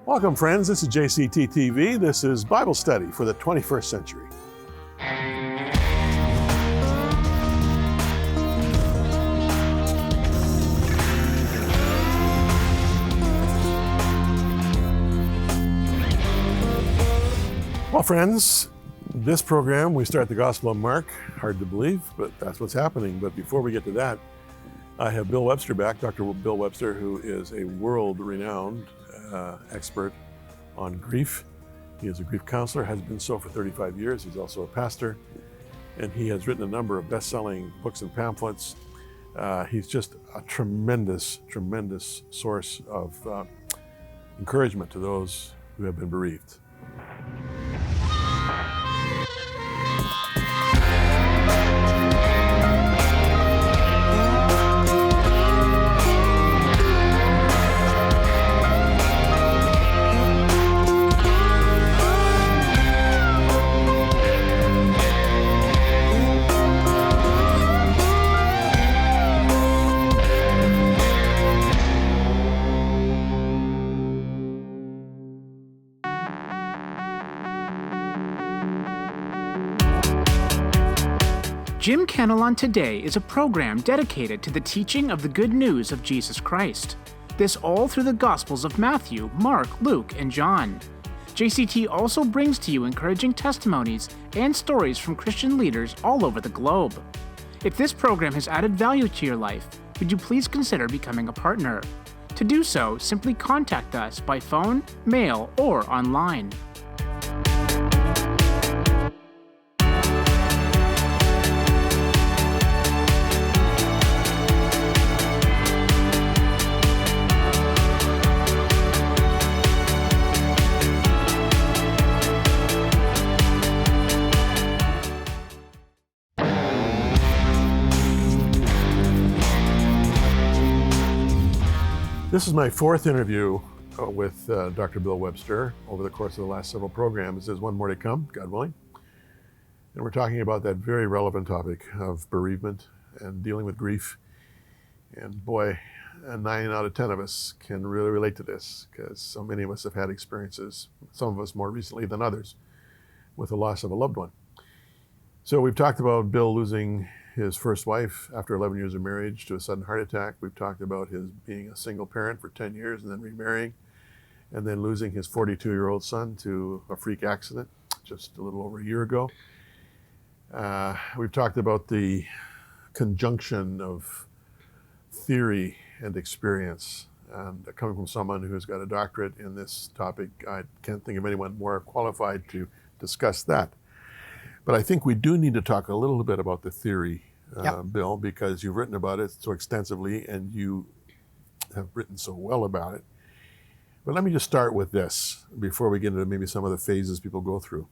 Welcome, friends. This is JCT TV. This is Bible Study for the 21st Century. Well, friends, this program, we start the Gospel of Mark. Hard to believe, but that's what's happening. But before we get to that, I have Bill Webster back, Dr. Bill Webster, who is a world-renowned expert on grief. He is a grief counselor, has been so for 35 years. He's also a pastor, and he has written a number of best-selling books and pamphlets. He's just a tremendous, tremendous source of encouragement to those who have been bereaved. Jim Cantelon Today is a program dedicated to the teaching of the good news of Jesus Christ. This all through the Gospels of Matthew, Mark, Luke, and John. JCT also brings to you encouraging testimonies and stories from Christian leaders all over the globe. If this program has added value to your life, would you please consider becoming a partner? To do so, simply contact us by phone, mail, or online. This is my fourth interview with Dr. Bill Webster over the course of the last several programs. There's one more to come, God willing. And we're talking about that very relevant topic of bereavement and dealing with grief. And boy, 9 out of 10 of us can really relate to this, because so many of us have had experiences, some of us more recently than others, with the loss of a loved one. So we've talked about Bill losing his first wife after 11 years of marriage to a sudden heart attack. We've talked about his being a single parent for 10 years and then remarrying, and then losing his 42-year-old son to a freak accident just a little over a year ago. We've talked about the conjunction of theory and experience, and coming from someone who's got a doctorate in this topic, I can't think of anyone more qualified to discuss that. But I think we do need to talk a little bit about the theory, Bill, because you've written about it so extensively and you have written so well about it. But let me just start with this before we get into maybe some of the phases people go through.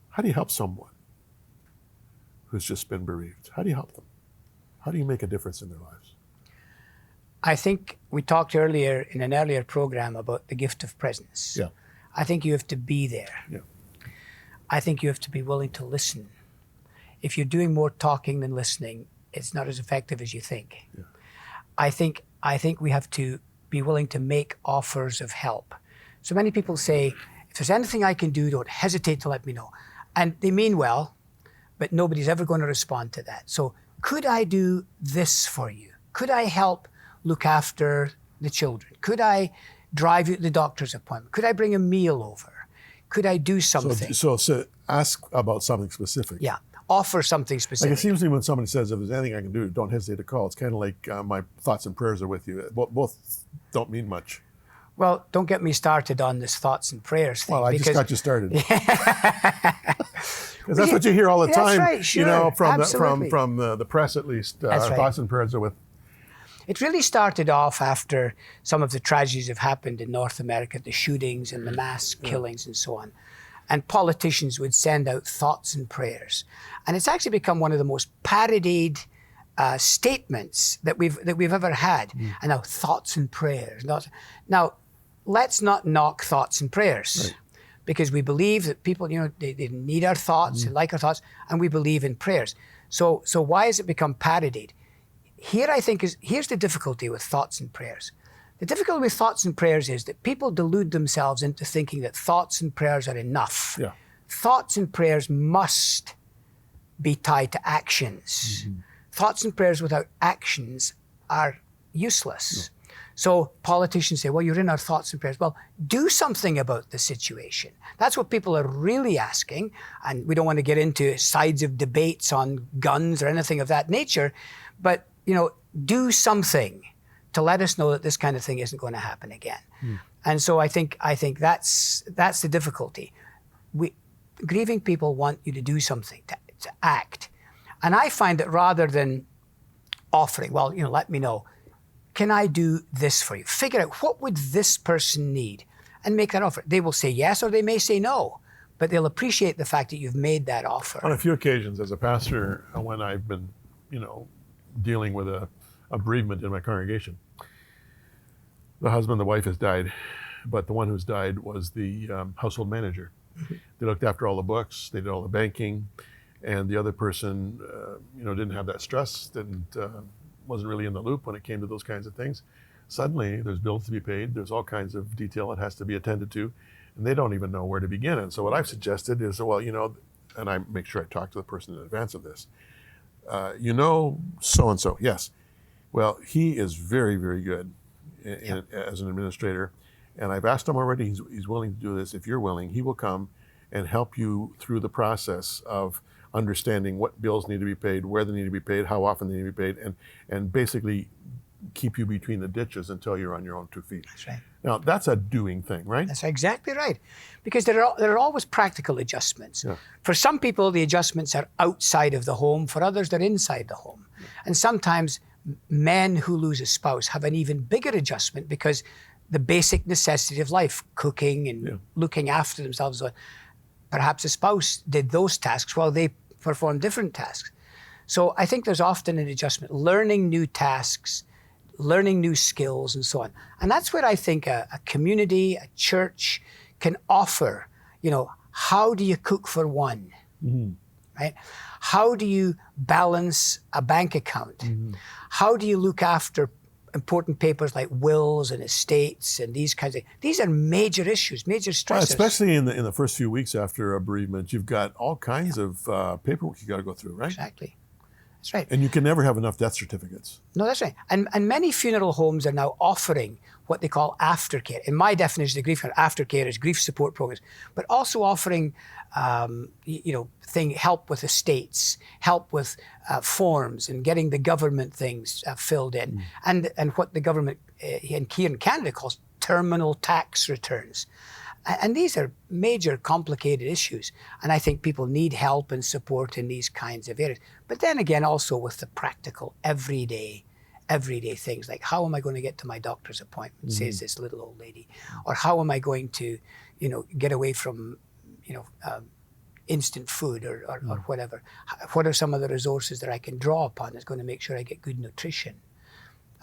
How do you help someone who's just been bereaved? How do you help them? How do you make a difference in their lives? I think we talked earlier in an earlier program about the gift of presence. Yeah. I think you have to be there. Yeah. I think you have to be willing to listen. If you're doing more talking than listening, it's not as effective as you think. Yeah. I think we have to be willing to make offers of help. So many people say, if there's anything I can do, don't hesitate to let me know. And they mean well, but nobody's ever going to respond to that. So could I do this for you? Could I help look after the children? Could I drive you to the doctor's appointment? Could I bring a meal over? Could I do something? So ask about something specific. Yeah, offer something specific. Like it seems to me when somebody says, if there's anything I can do, don't hesitate to call. It's kind of like my thoughts and prayers are with you. Both don't mean much. Well, don't get me started on this thoughts and prayers thing. Well, I just got you started. Because that's Yeah, what you hear all the time. That's right, sure, you know, from absolutely. the press at least. That's right. Thoughts and prayers are with. It really started off after some of the tragedies have happened in North America, the shootings and the mass killings and so on. And politicians would send out thoughts and prayers. And it's actually become one of the most parodied statements that we've ever had. And now thoughts and prayers. Now, let's not knock thoughts and prayers. Right. Because we believe that people, they need our thoughts, they like our thoughts, and we believe in prayers. So why has it become parodied? Here, I think, here's the difficulty with thoughts and prayers. The difficulty with thoughts and prayers is that people delude themselves into thinking that thoughts and prayers are enough. Yeah. Thoughts and prayers must be tied to actions. Thoughts and prayers without actions are useless. So politicians say, well, you're in our thoughts and prayers. Well, do something about the situation. That's what people are really asking. And we don't want to get into sides of debates on guns or anything of that nature. But, do something to let us know that this kind of thing isn't going to happen again. And so I think that's the difficulty. Grieving people want you to do something, to act. And I find that rather than offering, well, let me know, can I do this for you? Figure out what would this person need and make that offer. They will say yes or they may say no, but they'll appreciate the fact that you've made that offer. On a few occasions as a pastor, when I've been, dealing with a bereavement in my congregation, the husband, the wife has died, but the one who's died was the household manager. They looked after all the books, they did all the banking, and the other person, didn't have that stress, wasn't really in the loop when it came to those kinds of things. Suddenly, there's bills to be paid, there's all kinds of detail that has to be attended to, and they don't even know where to begin. And so what I've suggested is, and I make sure I talk to the person in advance of this, so-and-so, yes. Well, he is very, very good as an administrator, and I've asked him already, he's willing to do this. If you're willing, he will come and help you through the process of understanding what bills need to be paid, where they need to be paid, how often they need to be paid, and basically keep you between the ditches until you're on your own 2 feet. That's right. Now, that's a doing thing, right? That's exactly right. Because there are always practical adjustments. Yeah. For some people, the adjustments are outside of the home. For others, they're inside the home. And sometimes men who lose a spouse have an even bigger adjustment because the basic necessity of life, cooking and looking after themselves, perhaps a spouse did those tasks while they perform different tasks. So I think there's often an adjustment, learning new tasks, learning new skills and so on. And that's where I think a community, a church can offer, how do you cook for one, right? How do you balance a bank account? How do you look after important papers like wills and estates and these kinds of things? These are major issues, major stressors. Especially in the first few weeks after a bereavement, you've got all kinds of paperwork you got to go through, right? Exactly. That's right. And you can never have enough death certificates. No, that's right. And many funeral homes are now offering what they call aftercare. In my definition of grief, aftercare is grief support programs, but also offering, help with estates, help with forms, and getting the government things filled in, and what the government here in Canada calls terminal tax returns. And these are major, complicated issues. And I think people need help and support in these kinds of areas. But then again, also with the practical, everyday things, like how am I going to get to my doctor's appointment, says this little old lady, or how am I going to, get away from, instant food or whatever. What are some of the resources that I can draw upon that's going to make sure I get good nutrition?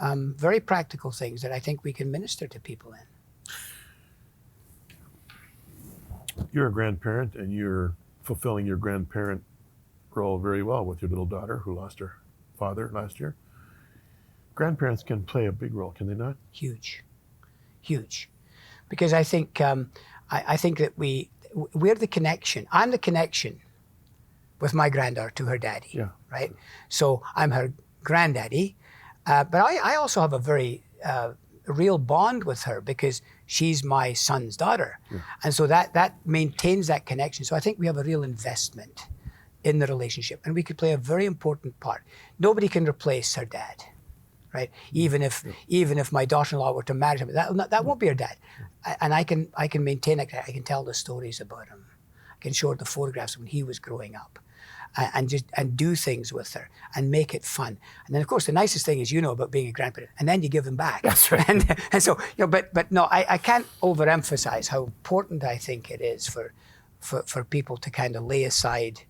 Very practical things that I think we can minister to people in. You're a grandparent, and you're fulfilling your grandparent role very well with your little daughter who lost her father last year. Grandparents can play a big role, can they not? Huge. Because I think I think that we're the connection. I'm the connection with my granddaughter to her daddy, right? So I'm her granddaddy, but I also have a very real bond with her because she's my son's daughter. And so that maintains that connection. So I think we have a real investment in the relationship, and we could play a very important part. Nobody can replace her dad, right? Even if my daughter-in-law were to marry him, that won't be her dad. And I can maintain it. I can tell the stories about him. I can show her the photographs when he was growing up, and do things with her and make it fun. And then, of course, the nicest thing is about being a grandparent, and then you give them back. That's right. And so, but no, I can't overemphasize how important I think it is for people to kind of lay aside.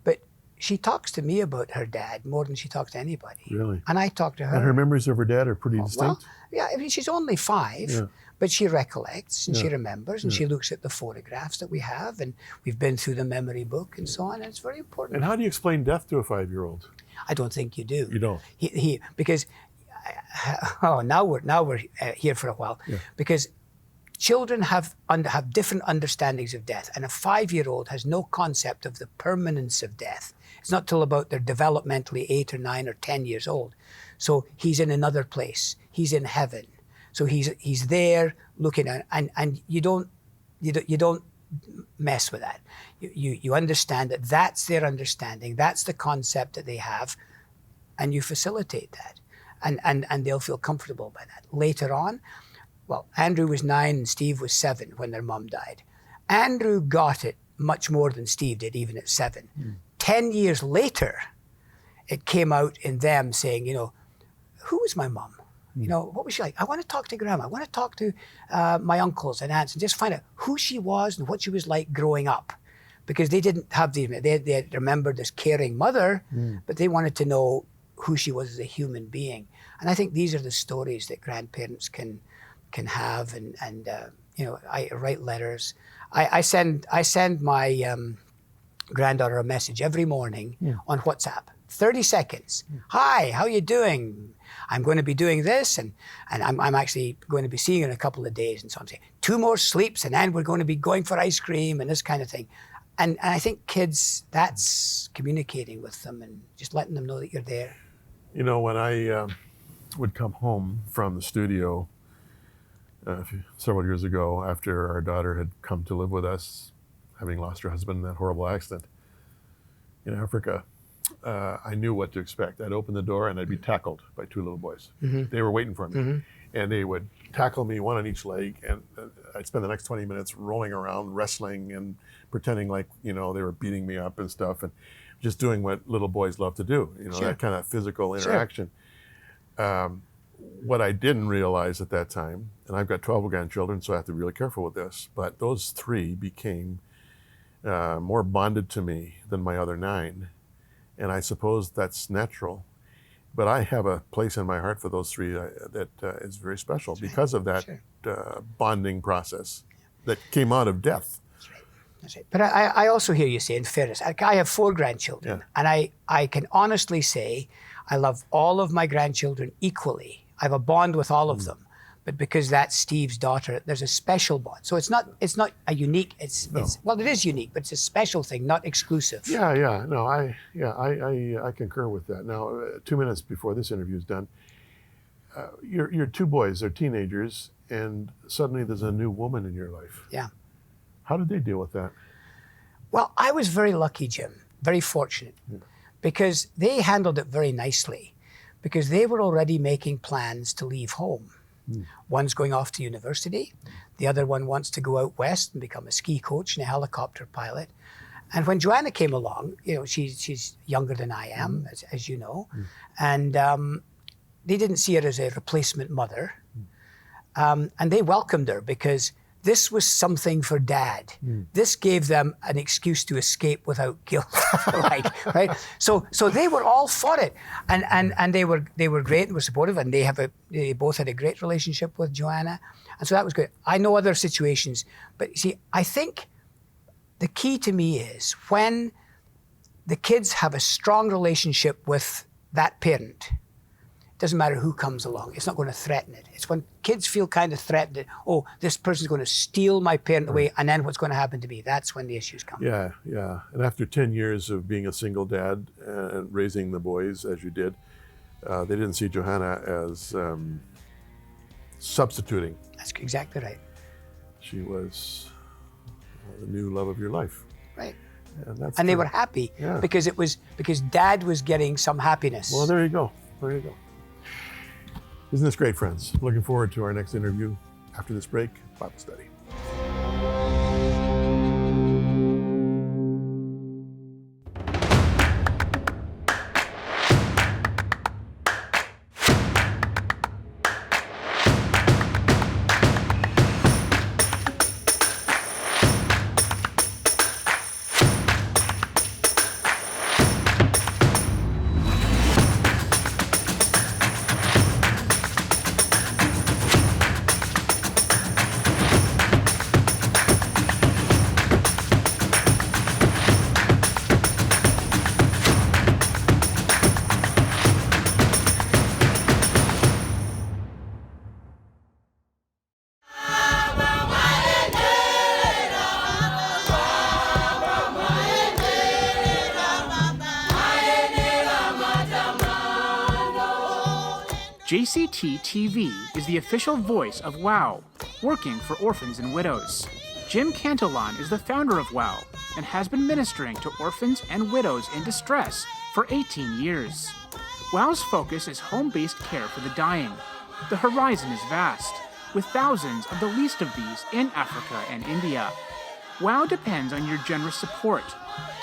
But she talks to me about her dad more than she talks to anybody. Really? And I talk to her. And her memories of her dad are pretty distinct? Well, yeah, I mean, she's only 5, but she recollects and she remembers and she looks at the photographs that we have, and we've been through the memory book and so on, and it's very important. And how do you explain death to a 5-year-old? I don't think you do. You don't? Because now we're here for a while, because children have different understandings of death, and a 5-year-old has no concept of the permanence of death. It's not till about they're developmentally 8 or 9 or 10 years old. So he's in another place. He's in heaven. So he's there looking at, and you don't mess with that. You understand that that's their understanding. That's the concept that they have, and you facilitate that, and they'll feel comfortable by that. Later on, well, Andrew was 9 and Steve was 7 when their mum died. Andrew got it much more than Steve did, even at 7. 10 years later, it came out in them saying, who was my mum? What was she like? I want to talk to Grandma. I want to talk to my uncles and aunts and just find out who she was and what she was like growing up. Because they didn't have they remembered this caring mother, but they wanted to know who she was as a human being. And I think these are the stories that grandparents can have, and I write letters. I send my granddaughter a message every morning on WhatsApp. 30 seconds. Hi, how you doing? I'm going to be doing this, and I'm actually going to be seeing her in a couple of days. And so I'm saying 2 more sleeps, and then we're going to be going for ice cream and this kind of thing. And I think kids, that's communicating with them and just letting them know that you're there. When I would come home from the studio several years ago, after our daughter had come to live with us, having lost her husband in that horrible accident in Africa, I knew what to expect. I'd open the door and I'd be tackled by 2 little boys. They were waiting for me. And they would tackle me, 1 on each leg, and I'd spend the next 20 minutes rolling around, wrestling and pretending like, they were beating me up and stuff, and just doing what little boys love to do, that kind of physical interaction. What I didn't realize at that time, and I've got 12 grandchildren, so I have to be really careful with this, but those 3 became more bonded to me than my other 9. And I suppose that's natural. But I have a place in my heart for those 3 that is very special because of that bonding process that came out of death. That's right. But I also hear you say, in fairness, I have 4 grandchildren, and I can honestly say I love all of my grandchildren equally. I have a bond with all of them. But because that's Steve's daughter, there's a special bond. So it's not a unique. It's well, it is unique, but it's a special thing, not exclusive. I concur with that. Now, 2 minutes before this interview is done, your 2 boys are teenagers, and suddenly there's a new woman in your life. Yeah. How did they deal with that? Well, I was very lucky, Jim, very fortunate, because they handled it very nicely, because they were already making plans to leave home. One's going off to university. The other one wants to go out west and become a ski coach and a helicopter pilot. And when Joanna came along, she's younger than I am, as you know, and they didn't see her as a replacement mother. And they welcomed her because this was something for Dad. This gave them an excuse to escape without guilt, right? So they were all for it, and they were great and were supportive, and they both had a great relationship with Joanna, and so that was good. I know other situations, but see, I think the key to me is when the kids have a strong relationship with that parent. Doesn't matter who comes along. It's not going to threaten it. It's when kids feel kind of threatened, this person's going to steal my parent away, and then what's going to happen to me? That's when the issues come. Yeah. And after 10 years of being a single dad and raising the boys as you did, they didn't see Johanna as substituting. That's exactly right. She was the new love of your life. Right. And they were happy because Dad was getting some happiness. Well, there you go. Isn't this great, friends? Looking forward to our next interview after this break, Bible study. JCT TV is the official voice of WOW, working for orphans and widows. Jim Cantelon is the founder of WOW and has been ministering to orphans and widows in distress for 18 years. WOW's focus is home-based care for the dying. The horizon is vast, with thousands of the least of these in Africa and India. WOW depends on your generous support.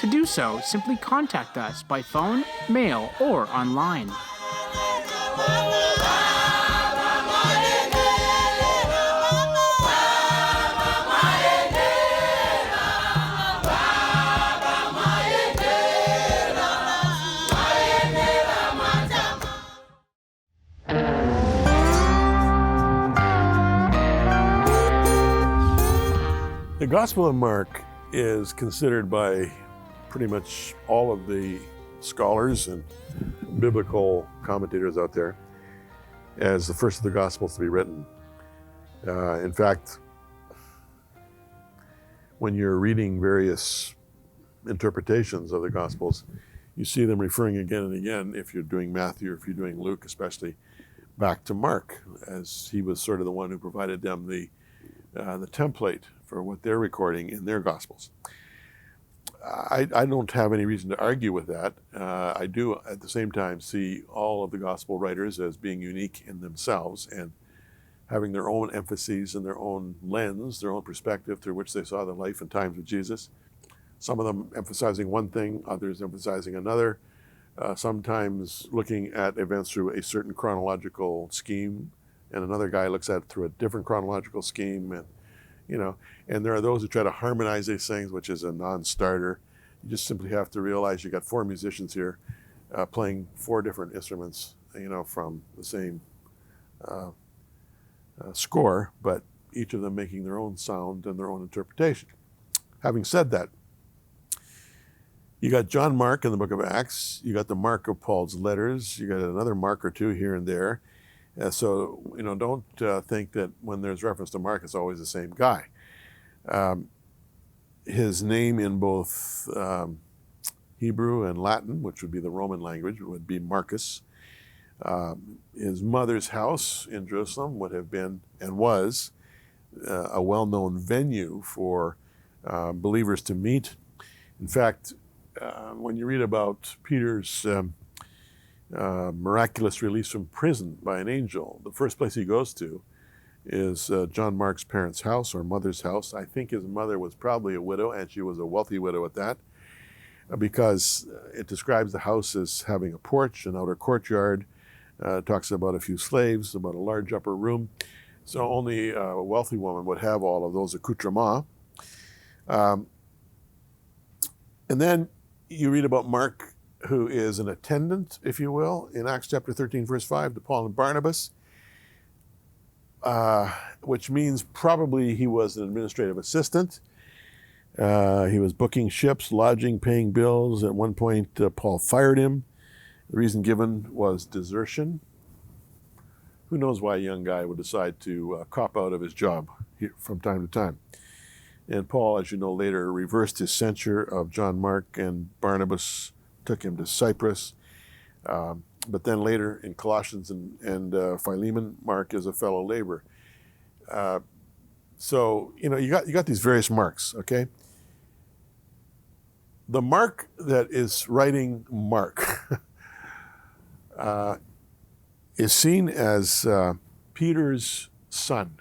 To do so, simply contact us by phone, mail, or online. The Gospel of Mark is considered by pretty much all of the scholars and biblical commentators out there as the first of the Gospels to be written. In fact, when you're reading various interpretations of the Gospels, you see them referring again and again, if you're doing Matthew or if you're doing Luke especially, back to Mark, as he was sort of the one who provided them the template for what they're recording in their Gospels. I don't have any reason to argue with that. I do, at the same time, see all of the Gospel writers as being unique in themselves and having their own emphases and their own lens, their own perspective through which they saw the life and times of Jesus. Some of them emphasizing one thing, others emphasizing another, sometimes looking at events through a certain chronological scheme, and another guy looks at it through a different chronological scheme, and there are those who try to harmonize these things, which is a non-starter. You just simply have to realize you got four musicians here playing four different instruments, from the same score, but each of them making their own sound and their own interpretation. Having said that, you got John Mark in the book of Acts, you got the Mark of Paul's letters, you got another Mark or two here and there. So, don't think that when there's reference to Mark, it's always the same guy. His name in both Hebrew and Latin, which would be the Roman language, would be Marcus. His mother's house in Jerusalem would have been and was a well-known venue for believers to meet. In fact, when you read about Peter's miraculous release from prison by an angel, the first place he goes to is John Mark's parents' house or mother's house. I think his mother was probably a widow, and she was a wealthy widow at that, because it describes the house as having a porch, an outer courtyard. It talks about a few slaves, about a large upper room. So only a wealthy woman would have all of those accoutrements. And then you read about Mark, who is an attendant, if you will, in Acts chapter 13, verse 5, to Paul and Barnabas, which means probably he was an administrative assistant. He was booking ships, lodging, paying bills. At one point, Paul fired him. The reason given was desertion. Who knows why a young guy would decide to cop out of his job from time to time. And Paul, as you know, later reversed his censure of John Mark, and Barnabas took him to Cyprus. But then later in Colossians and Philemon, Mark is a fellow laborer. So, you got these various Marks, okay? The Mark that is writing Mark is seen as Peter's son.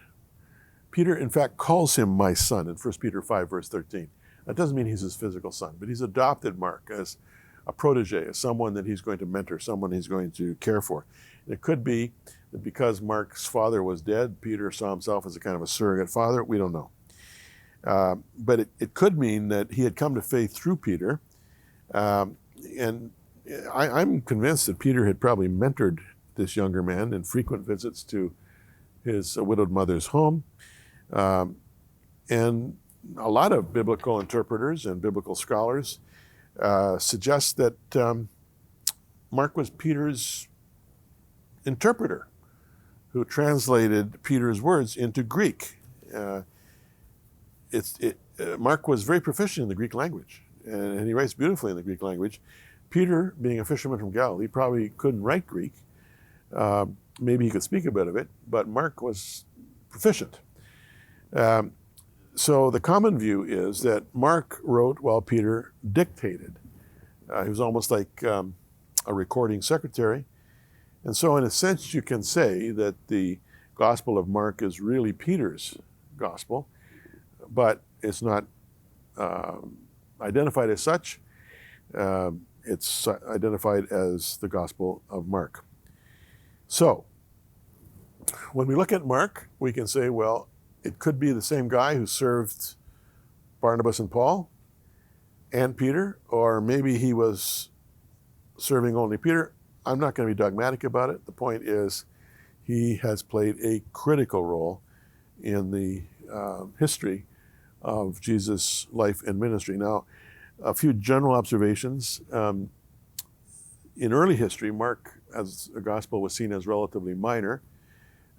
Peter, in fact, calls him my son in 1 Peter 5, verse 13. That doesn't mean he's his physical son, but he's adopted Mark as a protege, as someone that he's going to mentor, someone he's going to care for. And it could be that because Mark's father was dead, Peter saw himself as a kind of a surrogate father. We don't know. But it could mean that he had come to faith through Peter. And I'm convinced that Peter had probably mentored this younger man in frequent visits to his widowed mother's home. And a lot of biblical interpreters and biblical scholars suggest that Mark was Peter's interpreter who translated Peter's words into Greek. Mark was very proficient in the Greek language, and he writes beautifully in the Greek language. Peter, being a fisherman from Galilee, probably couldn't write Greek, Maybe he could speak a bit of it, but Mark was proficient. So the common view is that Mark wrote while Peter dictated. He was almost like a recording secretary. And so in a sense, you can say that the Gospel of Mark is really Peter's gospel, but it's not identified as such. It's identified as the Gospel of Mark. So when we look at Mark, we can say, well, it could be the same guy who served Barnabas and Paul and Peter, or maybe he was serving only Peter. I'm not going to be dogmatic about it. The point is, he has played a critical role in the history of Jesus' life and ministry. Now, a few general observations. In early history, Mark as a gospel was seen as relatively minor.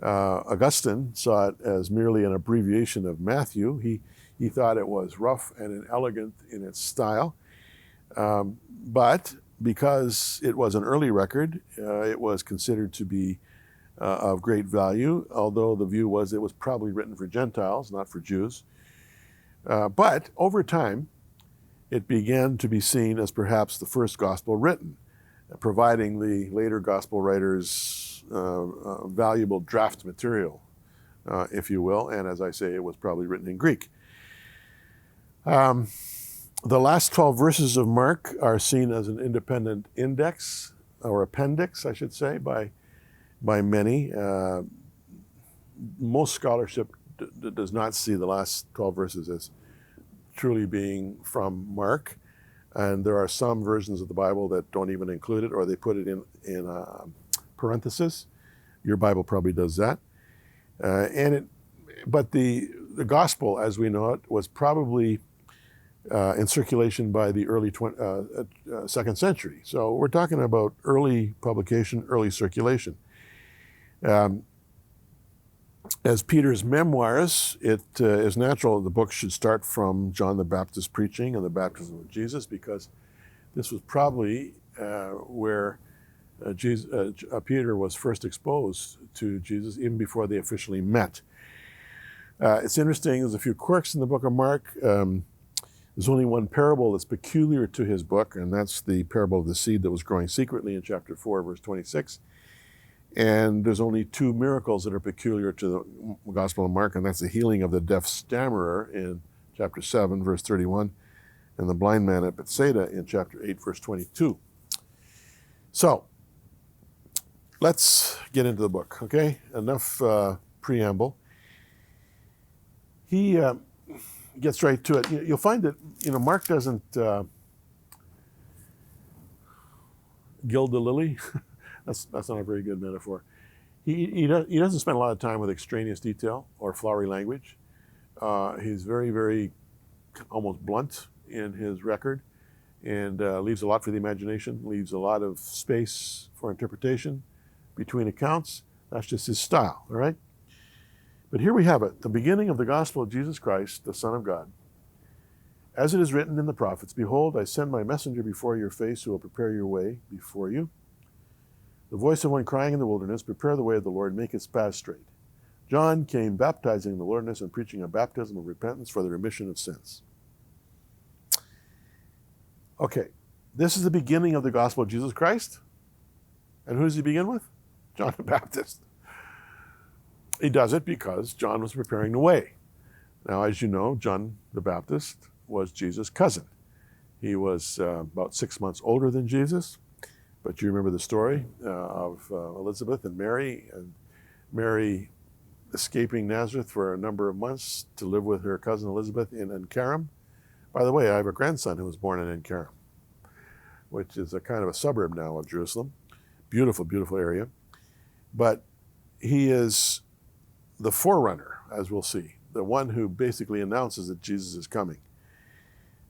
Augustine saw it as merely an abbreviation of Matthew. He thought it was rough and inelegant in its style. But because it was an early record, it was considered to be of great value, although the view was it was probably written for Gentiles, not for Jews. But over time, it began to be seen as perhaps the first gospel written, providing the later gospel writers valuable draft material, if you will. And as I say, it was probably written in Greek. The last 12 verses of Mark are seen as an independent index, or appendix, I should say, by many. Most scholarship does not see the last 12 verses as truly being from Mark. And there are some versions of the Bible that don't even include it, or they put it in parenthesis. Your Bible probably does that. But the gospel, as we know it, was probably in circulation by the early second century. So we're talking about early publication, early circulation. As Peter's memoirs, it is natural that the book should start from John the Baptist's preaching and the baptism of Jesus, because this was probably where Peter was first exposed to Jesus, even before they officially met. It's interesting, there's a few quirks in the book of Mark. There's only one parable that's peculiar to his book, and that's the parable of the seed that was growing secretly in chapter 4, verse 26. And there's only two miracles that are peculiar to the Gospel of Mark, and that's the healing of the deaf stammerer in chapter 7, verse 31, and the blind man at Bethsaida in chapter 8, verse 22. So, let's get into the book, okay? Enough preamble. He gets right to it. You'll find that, Mark doesn't gild the lily. That's not a very good metaphor. He doesn't spend a lot of time with extraneous detail or flowery language. He's very, very almost blunt in his record, and leaves a lot for the imagination, leaves a lot of space for interpretation between accounts. That's just his style, all right? But here we have it, the beginning of the gospel of Jesus Christ, the Son of God. As it is written in the prophets, behold, I send my messenger before your face who will prepare your way before you. The voice of one crying in the wilderness, prepare the way of the Lord, make his paths straight. John came baptizing in the wilderness and preaching a baptism of repentance for the remission of sins. Okay, this is the beginning of the gospel of Jesus Christ. And who does he begin with? John the Baptist. He does it because John was preparing the way. Now, as you know, John the Baptist was Jesus' cousin. He was about 6 months older than Jesus. But you remember the story of Elizabeth and Mary escaping Nazareth for a number of months to live with her cousin Elizabeth in Encarum. By the way, I have a grandson who was born in Encarum, which is a kind of a suburb now of Jerusalem. Beautiful, beautiful area. But he is the forerunner, as we'll see, the one who basically announces that Jesus is coming.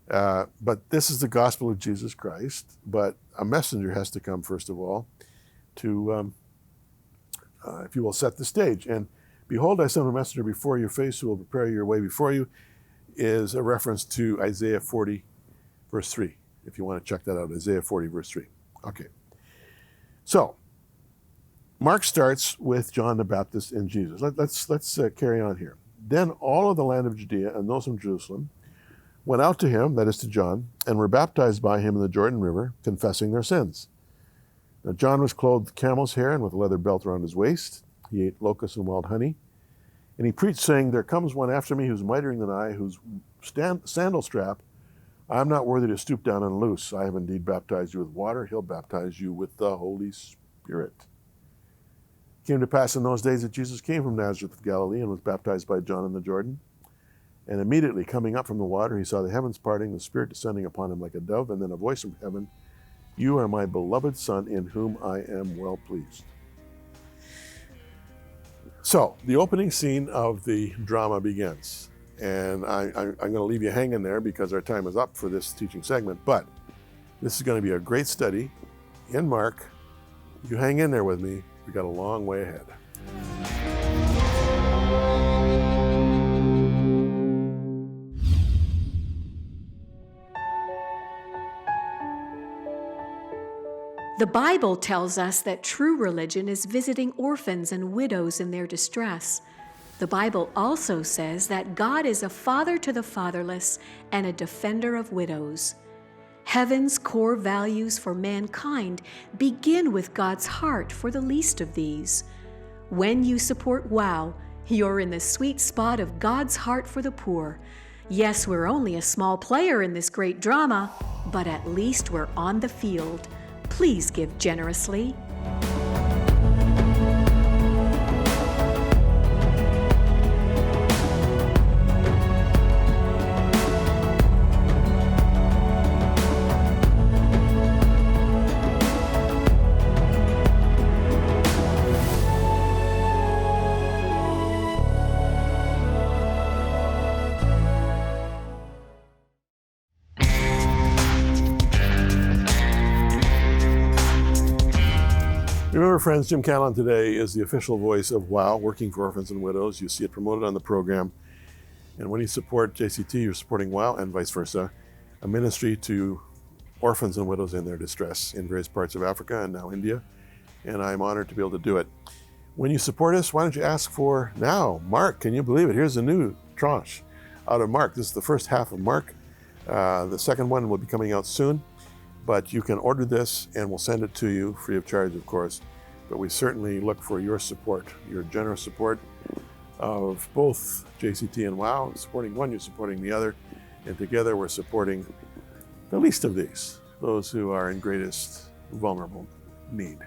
But this is the gospel of Jesus Christ, but a messenger has to come, first of all, to, if you will, set the stage. And behold, I send a messenger before your face who will prepare your way before you, is a reference to Isaiah 40, verse 3, if you want to check that out, Isaiah 40, verse 3. Okay. So, Mark starts with John the Baptist and Jesus. Let's carry on here. Then all of the land of Judea and those from Jerusalem went out to him, that is to John, and were baptized by him in the Jordan River, confessing their sins. Now John was clothed with camel's hair and with a leather belt around his waist. He ate locusts and wild honey. And he preached, saying, "There comes one after me who's mightier than I, whose sandal strap I am not worthy to stoop down and loose. I have indeed baptized you with water. He'll baptize you with the Holy Spirit." It came to pass in those days that Jesus came from Nazareth of Galilee and was baptized by John in the Jordan. And immediately coming up from the water, he saw the heavens parting, the Spirit descending upon him like a dove, and then a voice from heaven, "You are my beloved Son, in whom I am well pleased." So, the opening scene of the drama begins. And I'm going to leave you hanging there because our time is up for this teaching segment. But this is going to be a great study in Mark. You hang in there with me. We've got a long way ahead. The Bible tells us that true religion is visiting orphans and widows in their distress. The Bible also says that God is a father to the fatherless and a defender of widows. Heaven's core values for mankind begin with God's heart for the least of these. When you support WOW, you're in the sweet spot of God's heart for the poor. Yes, we're only a small player in this great drama, but at least we're on the field. Please give generously. Remember, friends, Jim Cantelon today is the official voice of WOW, Working for Orphans and Widows. You see it promoted on the program. And when you support JCT, you're supporting WOW and vice versa, a ministry to orphans and widows in their distress in various parts of Africa and now India. And I'm honored to be able to do it. When you support us, why don't you ask for now? Mark, can you believe it? Here's a new tranche out of Mark. This is the first half of Mark. The second one will be coming out soon. But you can order this and we'll send it to you free of charge, of course. But we certainly look for your support, your generous support of both JCT and WOW. Supporting one, you're supporting the other. And together we're supporting the least of these, those who are in greatest vulnerable need.